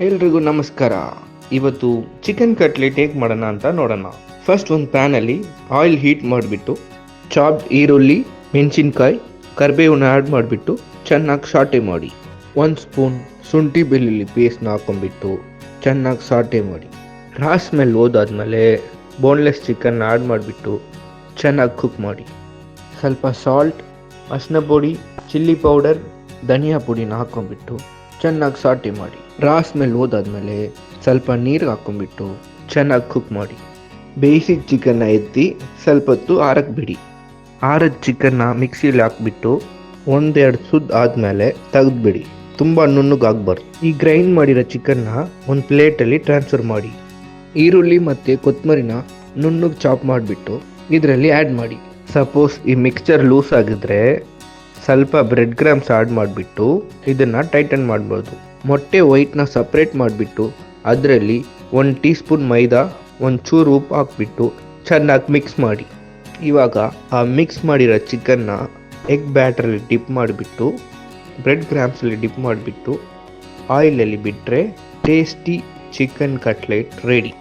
ಎಲ್ರಿಗೂ ನಮಸ್ಕಾರ. ಇವತ್ತು ಚಿಕನ್ ಕಟ್ಲೆಟ್ ಹೇಗೆ ಮಾಡೋಣ ಅಂತ ನೋಡೋಣ. ಫಸ್ಟ್ ಒಂದು ಪ್ಯಾನಲ್ಲಿ ಆಯಿಲ್ ಹೀಟ್ ಮಾಡಿಬಿಟ್ಟು ಚಾಪ್ಡ್ ಈರುಳ್ಳಿ, ಮೆಣಸಿನ್ಕಾಯಿ, ಕರಿಬೇವನ್ನ ಆ್ಯಡ್ ಮಾಡಿಬಿಟ್ಟು ಚೆನ್ನಾಗಿ ಸಾಟೆ ಮಾಡಿ. 1 ಸ್ಪೂನ್ ಶುಂಠಿ ಬೆಳ್ಳುಳ್ಳಿ ಪೇಸ್ಟ್ನ ಹಾಕೊಂಡ್ಬಿಟ್ಟು ಚೆನ್ನಾಗಿ ಸಾಟೆ ಮಾಡಿ. ರಾ ಸ್ಮೆಲ್ ಹೋದಾದ್ಮೇಲೆ ಬೋನ್ಲೆಸ್ ಚಿಕನ್ನ ಆ್ಯಡ್ ಮಾಡಿಬಿಟ್ಟು ಚೆನ್ನಾಗಿ ಕುಕ್ ಮಾಡಿ. ಸ್ವಲ್ಪ ಸಾಲ್ಟ್, ಅರಿಶಿನ ಪುಡಿ, ಚಿಲ್ಲಿ ಪೌಡರ್, ಧನಿಯಾ ಪುಡಿನ ಹಾಕೊಂಡ್ಬಿಟ್ಟು ಚೆನ್ನಾಗಿ ಸಾಟೆ ಮಾಡಿ. ರಾ ಸ್ಮೆಲ್ ಹೋದಾದ್ಮೇಲೆ ಸ್ವಲ್ಪ ನೀರು ಹಾಕೊಂಡ್ಬಿಟ್ಟು ಚೆನ್ನಾಗಿ ಕುಕ್ ಮಾಡಿ. ಬೇಯಿಸಿದ ಚಿಕನ್ನ ಎತ್ತಿ ಸ್ವಲ್ಪ ಹೊತ್ತು ಆರಕ್ಕೆ ಬಿಡಿ. ಆರದ ಚಿಕನ್ನ ಮಿಕ್ಸಿಲಿ ಹಾಕ್ಬಿಟ್ಟು 1-2 ಸುದ್ದು ಆದಮೇಲೆ ತೆಗೆದುಬಿಡಿ. ತುಂಬ ನುಣ್ಣಗಾಗಬಾರ್ದು. ಈ ಗ್ರೈಂಡ್ ಮಾಡಿರೋ ಚಿಕನ್ನ ಒಂದು ಪ್ಲೇಟಲ್ಲಿ ಟ್ರಾನ್ಸ್ಫರ್ ಮಾಡಿ. ಈರುಳ್ಳಿ ಮತ್ತು ಕೊತ್ತಂಬರಿನ ನುಣ್ಣಗೆ ಚಾಪ್ ಮಾಡಿಬಿಟ್ಟು ಇದರಲ್ಲಿ ಆ್ಯಡ್ ಮಾಡಿ. ಸಪೋಸ್ ಈ ಮಿಕ್ಸ್ಚರ್ ಲೂಸ್ ಆಗಿದ್ರೆ ಸ್ವಲ್ಪ ಬ್ರೆಡ್ ಕ್ರಮ್ಸ್ ಆ್ಯಡ್ ಮಾಡಿಬಿಟ್ಟು ಇದನ್ನು ಟೈಟನ್ ಮಾಡ್ಬೋದು. ಮೊಟ್ಟೆ ವೈಟ್ನ ಸಪ್ರೇಟ್ ಮಾಡಿಬಿಟ್ಟು ಅದರಲ್ಲಿ 1 ಟೀ ಸ್ಪೂನ್ ಮೈದಾ, ಒಂಚೂರು ಉಪ್ಪು ಹಾಕ್ಬಿಟ್ಟು ಚೆನ್ನಾಗಿ ಮಿಕ್ಸ್ ಮಾಡಿ. ಇವಾಗ ಆ ಮಿಕ್ಸ್ ಮಾಡಿರೋ ಚಿಕನ್ನ ಎಗ್ ಬ್ಯಾಟ್ರಲ್ಲಿ ಡಿಪ್ ಮಾಡಿಬಿಟ್ಟು ಬ್ರೆಡ್ ಕ್ರಮ್ಸಲ್ಲಿ ಡಿಪ್ ಮಾಡಿಬಿಟ್ಟು ಆಯಿಲಲ್ಲಿ ಬಿಟ್ಟರೆ ಟೇಸ್ಟಿ ಚಿಕನ್ ಕಟ್ಲೆಟ್ ರೆಡಿ.